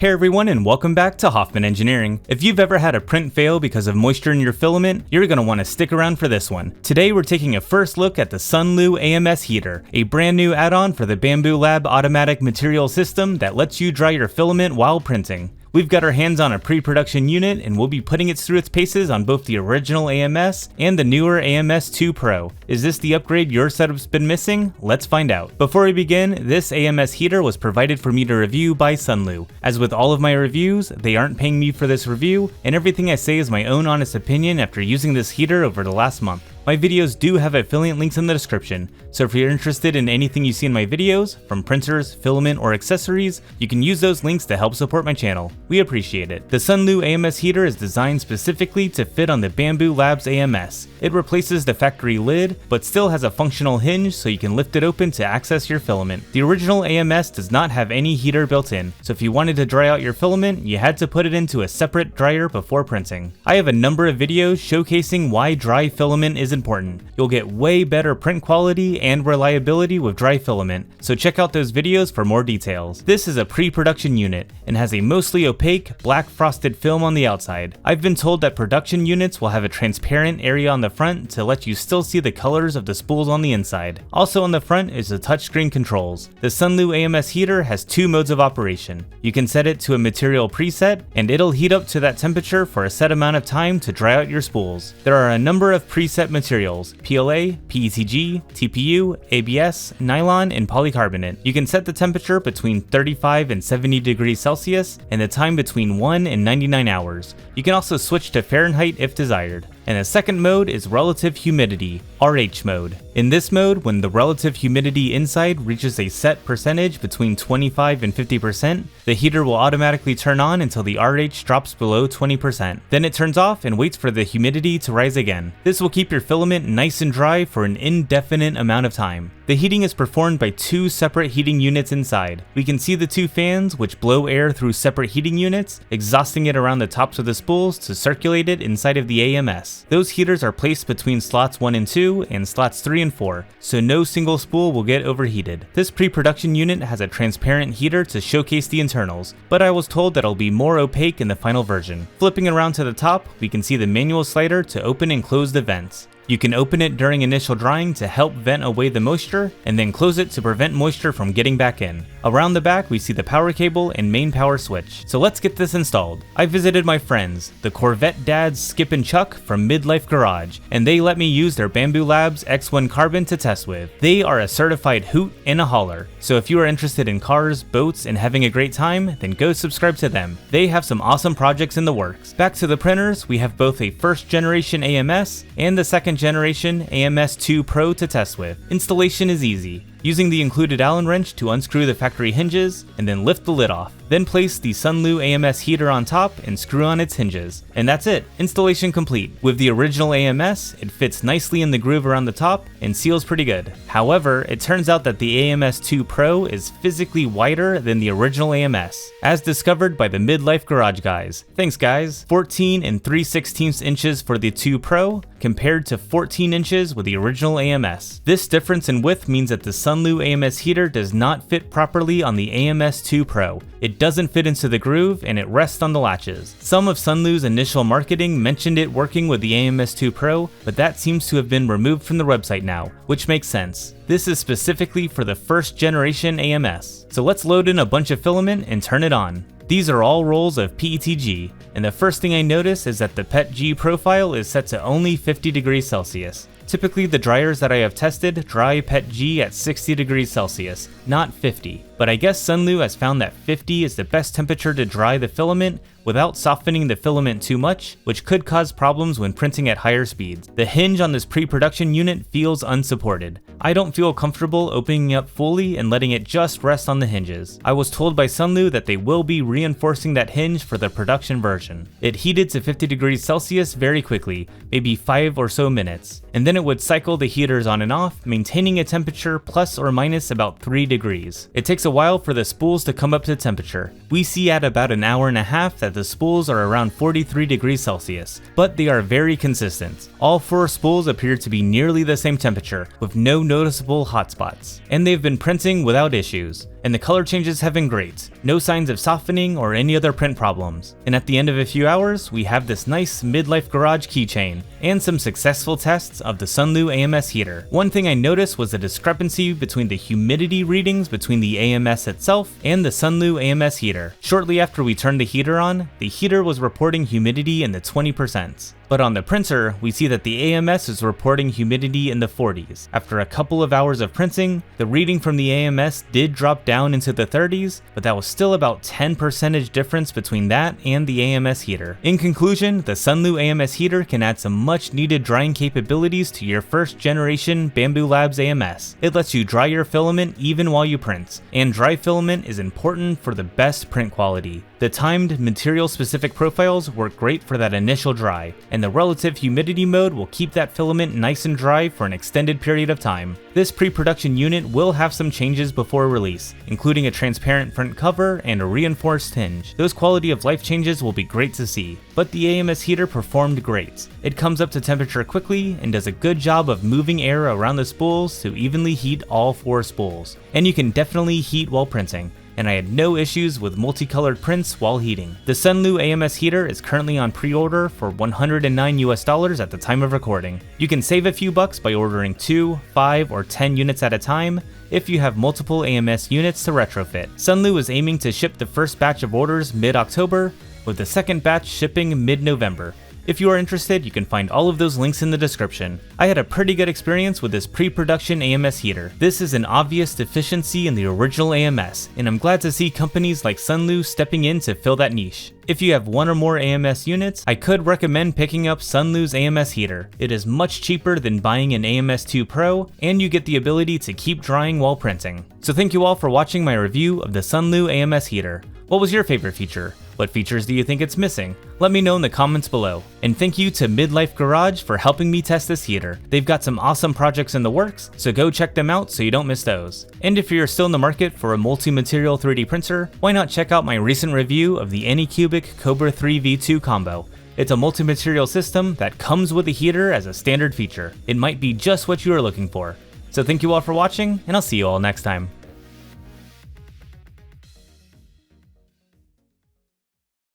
Hey everyone, and welcome back to Hoffman Engineering. If you've ever had a print fail because of moisture in your filament, you're going to want to stick around for this one. Today we're taking a first look at the Sunlu AMS Heater, a brand new add-on for the Bambu Lab automatic material system that lets you dry your filament while printing. We've got our hands on a pre-production unit and we'll be putting it through its paces on both the original AMS and the newer AMS 2 Pro. Is this the upgrade your setup's been missing? Let's find out. Before we begin, this AMS heater was provided for me to review by Sunlu. As with all of my reviews, they aren't paying me for this review, and everything I say is my own honest opinion after using this heater over the last month. My videos do have affiliate links in the description, so if you're interested in anything you see in my videos, from printers, filament, or accessories, you can use those links to help support my channel. We appreciate it. The Sunlu AMS heater is designed specifically to fit on the Bambu Labs AMS. It replaces the factory lid, but still has a functional hinge so you can lift it open to access your filament. The original AMS does not have any heater built in, so if you wanted to dry out your filament, you had to put it into a separate dryer before printing. I have a number of videos showcasing why dry filament is important. You'll get way better print quality and reliability with dry filament, so check out those videos for more details. This is a pre-production unit and has a mostly opaque, black frosted film on the outside. I've been told that production units will have a transparent area on the front to let you still see the colors of the spools on the inside. Also on the front is the touchscreen controls. The Sunlu AMS heater has two modes of operation. You can set it to a material preset, and it'll heat up to that temperature for a set amount of time to dry out your spools. There are a number of preset materials: PLA, PETG, TPU, ABS, nylon, and polycarbonate. You can set the temperature between 35 and 70 degrees Celsius and the time between 1 and 99 hours. You can also switch to Fahrenheit if desired. And the second mode is relative humidity, RH mode. In this mode, when the relative humidity inside reaches a set percentage between 25 and 50%, the heater will automatically turn on until the RH drops below 20%. Then it turns off and waits for the humidity to rise again. This will keep your filament nice and dry for an indefinite amount of time. The heating is performed by two separate heating units inside. We can see the two fans, which blow air through separate heating units, exhausting it around the tops of the spools to circulate it inside of the AMS. Those heaters are placed between slots 1 and 2 and slots 3 and 4, so no single spool will get overheated. This pre-production unit has a transparent heater to showcase the internals, but I was told that it'll be more opaque in the final version. Flipping around to the top, we can see the manual slider to open and close the vents. You can open it during initial drying to help vent away the moisture, and then close it to prevent moisture from getting back in. Around the back, we see the power cable and main power switch. So let's get this installed. I visited my friends, the Corvette dads Skip and Chuck from Midlife Garage, and they let me use their Bambu Labs X1 Carbon to test with. They are a certified hoot and a holler, so if you are interested in cars, boats, and having a great time, then go subscribe to them. They have some awesome projects in the works. Back to the printers, we have both a first generation AMS and the second generation AMS 2 Pro to test with. Installation is easy. Using the included Allen wrench to unscrew the factory hinges and then lift the lid off. Then place the Sunlu AMS heater on top and screw on its hinges. And that's it, installation complete. With the original AMS, it fits nicely in the groove around the top and seals pretty good. However, it turns out that the AMS 2 Pro is physically wider than the original AMS, as discovered by the Midlife Garage guys. Thanks guys. 14 and 3/16 inches for the 2 Pro, compared to 14 inches with the original AMS. This difference in width means that the Sunlu AMS heater does not fit properly on the AMS 2 Pro. It doesn't fit into the groove and it rests on the latches. Some of Sunlu's initial marketing mentioned it working with the AMS 2 Pro, but that seems to have been removed from the website now, which makes sense. This is specifically for the first generation AMS. So let's load in a bunch of filament and turn it on. These are all rolls of PETG, and the first thing I notice is that the PETG profile is set to only 50 degrees Celsius. Typically the dryers that I have tested dry PETG at 60 degrees Celsius, not 50. But I guess Sunlu has found that 50 is the best temperature to dry the filament without softening the filament too much, which could cause problems when printing at higher speeds. The hinge on this pre-production unit feels unsupported. I don't feel comfortable opening it up fully and letting it just rest on the hinges. I was told by Sunlu that they will be reinforcing that hinge for the production version. It heated to 50 degrees Celsius very quickly, maybe 5 or so minutes, and then it would cycle the heaters on and off, maintaining a temperature plus or minus about 3 degrees. It takes a while for the spools to come up to temperature. We see at about an hour and a half that the spools are around 43 degrees Celsius, but they are very consistent. All 4 spools appear to be nearly the same temperature, with no noticeable hotspots, and they've been printing without issues. and the color changes have been great. No signs of softening or any other print problems. And at the end of a few hours, we have this nice Midlife Garage keychain, and some successful tests of the Sunlu AMS heater. One thing I noticed was a discrepancy between the humidity readings between the AMS itself and the Sunlu AMS heater. Shortly after we turned the heater on, the heater was reporting humidity in the 20%. But on the printer, we see that the AMS is reporting humidity in the 40s. After a couple of hours of printing, the reading from the AMS did drop down into the 30s, but that was still about 10% difference between that and the AMS heater. In conclusion, the Sunlu AMS heater can add some much needed drying capabilities to your first generation Bambu Labs AMS. It lets you dry your filament even while you print, and dry filament is important for the best print quality. The timed material-specific profiles work great for that initial dry, and the relative humidity mode will keep that filament nice and dry for an extended period of time. This pre-production unit will have some changes before release, including a transparent front cover and a reinforced hinge. Those quality of life changes will be great to see, but the AMS heater performed great. It comes up to temperature quickly and does a good job of moving air around the spools to evenly heat all 4 spools, and you can definitely heat while printing. And I had no issues with multicolored prints while heating. The Sunlu AMS heater is currently on pre-order for $109 at the time of recording. You can save a few bucks by ordering 2, 5, or 10 units at a time if you have multiple AMS units to retrofit. Sunlu is aiming to ship the first batch of orders mid-October, with the second batch shipping mid-November. If you are interested, you can find all of those links in the description. I had a pretty good experience with this pre-production AMS heater. This is an obvious deficiency in the original AMS, and I'm glad to see companies like Sunlu stepping in to fill that niche. If you have 1 or more AMS units, I could recommend picking up Sunlu's AMS heater. It is much cheaper than buying an AMS 2 Pro, and you get the ability to keep drying while printing. So thank you all for watching my review of the Sunlu AMS heater. What was your favorite feature? What features do you think it's missing? Let me know in the comments below. And thank you to Midlife Garage for helping me test this heater. They've got some awesome projects in the works, so go check them out so you don't miss those. And if you're still in the market for a multi-material 3D printer, why not check out my recent review of the Anycubic Cobra 3 V2 combo. It's a multi-material system that comes with a heater as a standard feature. It might be just what you are looking for. So thank you all for watching, and I'll see you all next time.